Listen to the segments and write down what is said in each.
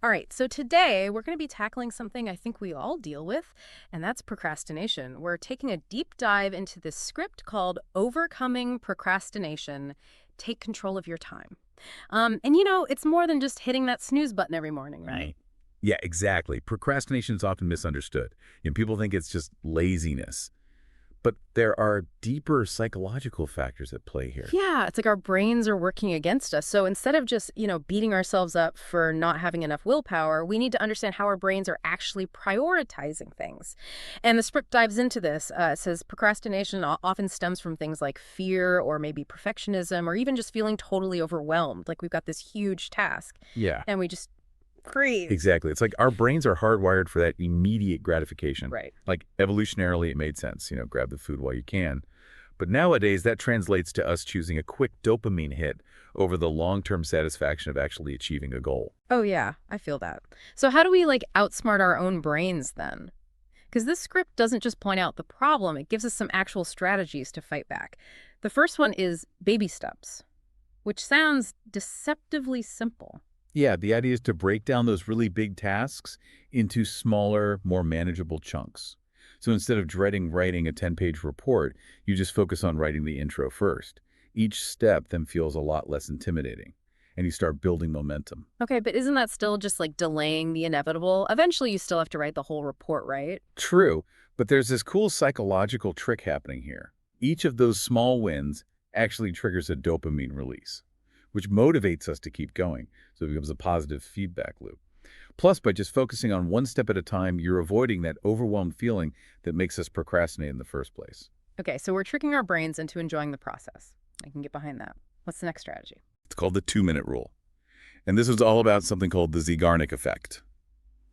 All right, so today we're going to be tackling something I think we all deal with, and that's procrastination. We're taking a deep dive into this script called Overcoming Procrastination. Take control of your time. It's more than just hitting that snooze button every morning, right? Yeah, exactly. Procrastination is often misunderstood. People think it's just laziness, but there are deeper psychological factors at play here. Yeah, it's like our brains are working against us. So instead of just, beating ourselves up for not having enough willpower, we need to understand how our brains are actually prioritizing things. And the script dives into this. It says procrastination often stems from things like fear or maybe perfectionism or even just feeling totally overwhelmed. Like we've got this huge task Yeah, and we just freeze. exactly. It's like our brains are hardwired for that immediate gratification. Right. Like evolutionarily, it made sense, grab the food while you can. But nowadays, that translates to us choosing a quick dopamine hit over the long-term satisfaction of actually achieving a goal. Oh, yeah, I feel that. So how do we outsmart our own brains then? Because this script doesn't just point out the problem, it gives us some actual strategies to fight back. The first one is baby steps, which sounds deceptively simple. Yeah, the idea is to break down those really big tasks into smaller, more manageable chunks. So instead of dreading writing a 10-page report, you just focus on writing the intro first. Each step then feels a lot less intimidating, and you start building momentum. Okay, but isn't that still just delaying the inevitable? Eventually, you still have to write the whole report, right? True, but there's this cool psychological trick happening here. Each of those small wins actually triggers a dopamine release, which motivates us to keep going, so it becomes a positive feedback loop. Plus, by just focusing on one step at a time, you're avoiding that overwhelmed feeling that makes us procrastinate in the first place. Okay, so we're tricking our brains into enjoying the process. I can get behind that. What's the next strategy? It's called the 2-minute rule. And this is all about something called the Zeigarnik effect.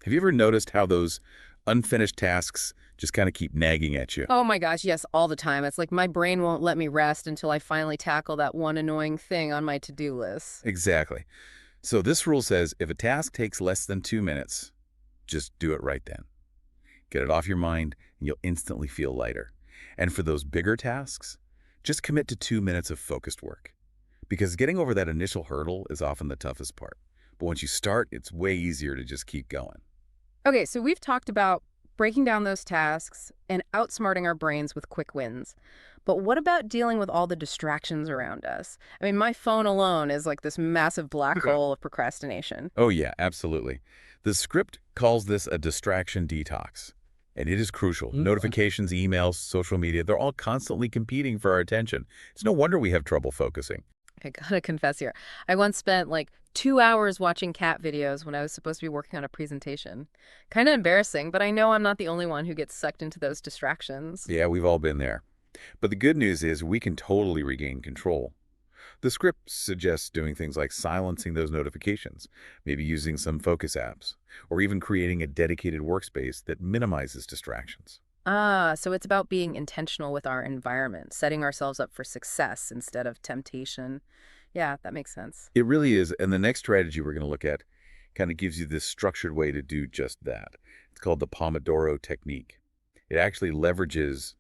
Have you ever noticed how those unfinished tasks just kind of keep nagging at you? Oh my gosh, yes, all the time. It's like my brain won't let me rest until I finally tackle that one annoying thing on my to-do list. Exactly. So this rule says if a task takes less than 2 minutes, just do it right then. Get it off your mind, and you'll instantly feel lighter. And for those bigger tasks, just commit to 2 minutes of focused work. Because getting over that initial hurdle is often the toughest part. But once you start, it's way easier to just keep going. Okay, so we've talked about breaking down those tasks and outsmarting our brains with quick wins. But what about dealing with all the distractions around us? I mean, my phone alone is like this massive black hole of procrastination. Oh yeah, absolutely. The script calls this a distraction detox. And it is crucial. Notifications, emails, social media, they're all constantly competing for our attention. It's no wonder we have trouble focusing. I gotta confess here, I once spent 2 hours watching cat videos when I was supposed to be working on a presentation. Kind of embarrassing, but I know I'm not the only one who gets sucked into those distractions. Yeah, we've all been there. But the good news is we can totally regain control. The script suggests doing things like silencing those notifications, maybe using some focus apps, or even creating a dedicated workspace that minimizes distractions. Ah, so it's about being intentional with our environment, setting ourselves up for success instead of temptation. Yeah, that makes sense. It really is, and the next strategy we're going to look at kind of gives you this structured way to do just that. It's called the Pomodoro technique. It actually leverages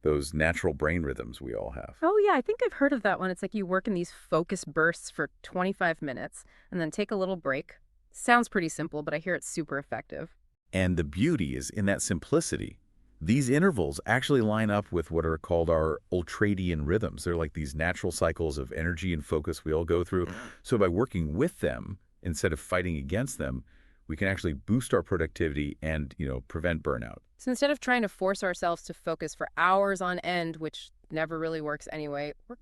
those natural brain rhythms we all have. Oh, yeah, I think I've heard of that one. It's like you work in these focus bursts for 25 minutes and then take a little break. Sounds pretty simple, but I hear it's super effective. And the beauty is in that simplicity. These intervals actually line up with what are called our ultradian rhythms. They're like these natural cycles of energy and focus we all go through. So by working with them instead of fighting against them, we can actually boost our productivity and, prevent burnout. So instead of trying to force ourselves to focus for hours on end, which never really works anyway, we're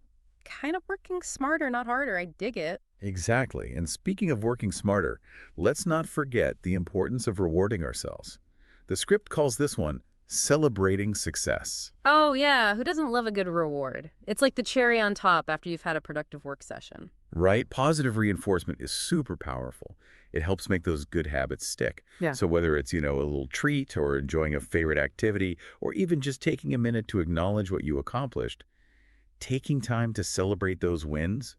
kind of working smarter, not harder. I dig it. Exactly. And speaking of working smarter, let's not forget the importance of rewarding ourselves. The script calls this one celebrating success. Oh, yeah. Who doesn't love a good reward? It's like the cherry on top after you've had a productive work session. Right? Positive reinforcement is super powerful. It helps make those good habits stick. Yeah. So whether it's, a little treat or enjoying a favorite activity or even just taking a minute to acknowledge what you accomplished, taking time to celebrate those wins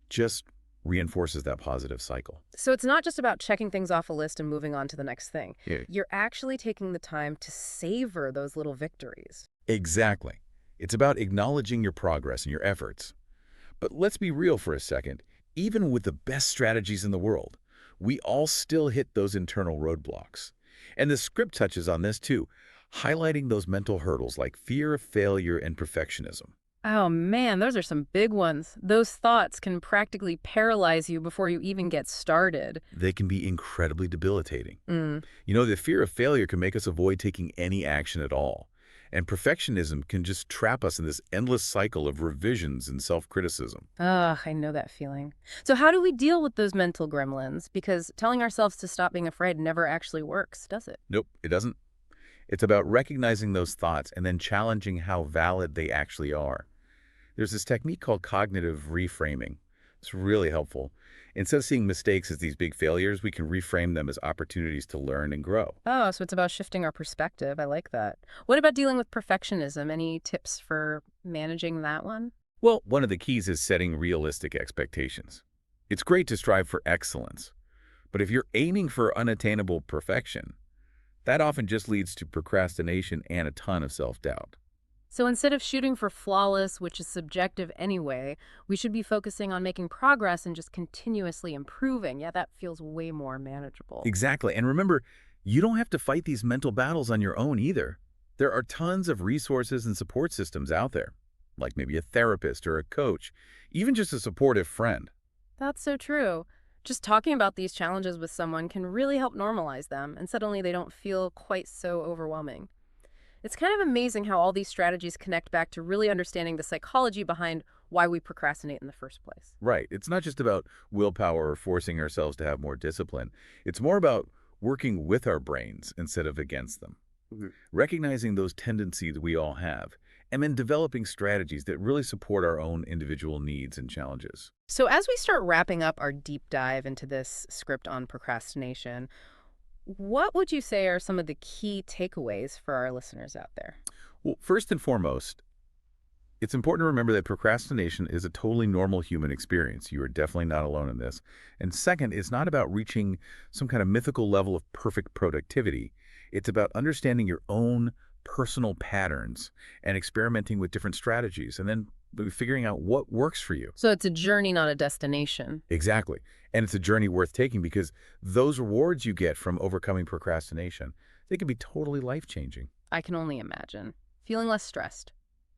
just reinforces that positive cycle. So it's not just about checking things off a list and moving on to the next thing. Yeah. You're actually taking the time to savor those little victories. Exactly. It's about acknowledging your progress and your efforts. But let's be real for a second. Even with the best strategies in the world, we all still hit those internal roadblocks. And the script touches on this too, highlighting those mental hurdles like fear of failure and perfectionism. Oh man, those are some big ones. Those thoughts can practically paralyze you before you even get started. They can be incredibly debilitating. Mm. You know, the fear of failure can make us avoid taking any action at all. And perfectionism can just trap us in this endless cycle of revisions and self-criticism. Ugh, I know that feeling. So how do we deal with those mental gremlins? Because telling ourselves to stop being afraid never actually works, does it? Nope, it doesn't. It's about recognizing those thoughts and then challenging how valid they actually are. There's this technique called cognitive reframing. It's really helpful. Instead of seeing mistakes as these big failures, we can reframe them as opportunities to learn and grow. Oh, so it's about shifting our perspective. I like that. What about dealing with perfectionism? Any tips for managing that one? Well, one of the keys is setting realistic expectations. It's great to strive for excellence, but if you're aiming for unattainable perfection, that often just leads to procrastination and a ton of self-doubt. So instead of shooting for flawless, which is subjective anyway, we should be focusing on making progress and just continuously improving. Yeah, that feels way more manageable. Exactly. And remember, you don't have to fight these mental battles on your own either. There are tons of resources and support systems out there, like maybe a therapist or a coach, even just a supportive friend. That's so true. Just talking about these challenges with someone can really help normalize them, and suddenly they don't feel quite so overwhelming. It's kind of amazing how all these strategies connect back to really understanding the psychology behind why we procrastinate in the first place. Right. It's not just about willpower or forcing ourselves to have more discipline. It's more about working with our brains instead of against them. Recognizing those tendencies we all have, and then developing strategies that really support our own individual needs and challenges. So, as we start wrapping up our deep dive into this script on procrastination, what would you say are some of the key takeaways for our listeners out there? Well, first and foremost, it's important to remember that procrastination is a totally normal human experience. You are definitely not alone in this. And second, it's not about reaching some kind of mythical level of perfect productivity. It's about understanding your own personal patterns and experimenting with different strategies and then figuring out what works for you. So, it's a journey, not a destination. Exactly. And it's a journey worth taking because those rewards you get from overcoming procrastination, they can be totally life-changing. I can only imagine. Feeling less stressed,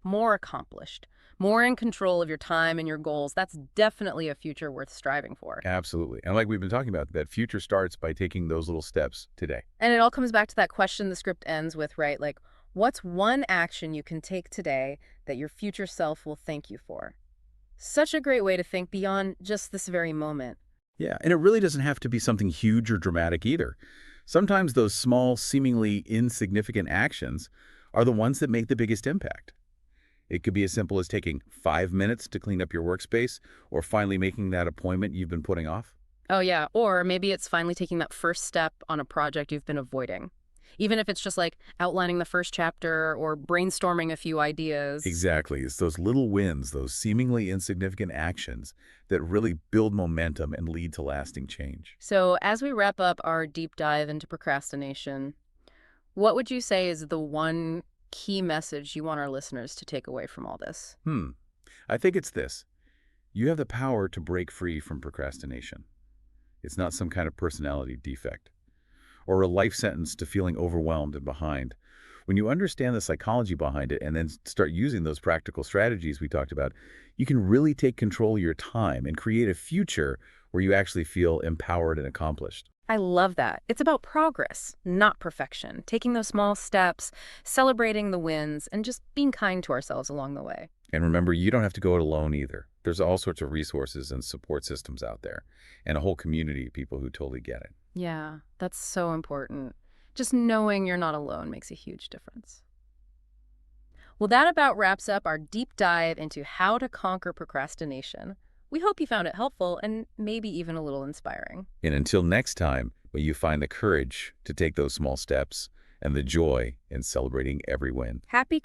more accomplished, more in control of your time and your goals. That's definitely a future worth striving for. Absolutely. And like we've been talking about, that future starts by taking those little steps today. And it all comes back to that question the script ends with, right? Like, what's one action you can take today that your future self will thank you for? Such a great way to think beyond just this very moment. Yeah, and it really doesn't have to be something huge or dramatic either. Sometimes those small, seemingly insignificant actions are the ones that make the biggest impact. It could be as simple as taking 5 minutes to clean up your workspace or finally making that appointment you've been putting off. Oh, yeah. Or maybe it's finally taking that first step on a project you've been avoiding. Even if it's just like outlining the first chapter or brainstorming a few ideas. Exactly. It's those little wins, those seemingly insignificant actions that really build momentum and lead to lasting change. So, as we wrap up our deep dive into procrastination, what would you say is the one key message you want our listeners to take away from all this? I think it's this. You have the power to break free from procrastination. It's not some kind of personality defect or a life sentence to feeling overwhelmed and behind. When you understand the psychology behind it and then start using those practical strategies we talked about, you can really take control of your time and create a future where you actually feel empowered and accomplished. I love that. It's about progress, not perfection. Taking those small steps, celebrating the wins, and just being kind to ourselves along the way. And remember, you don't have to go it alone either. There's all sorts of resources and support systems out there and a whole community of people who totally get it. Yeah, that's so important. Just knowing you're not alone makes a huge difference. Well, that about wraps up our deep dive into how to conquer procrastination. We hope you found it helpful and maybe even a little inspiring. And until next time, may you find the courage to take those small steps and the joy in celebrating every win. Happy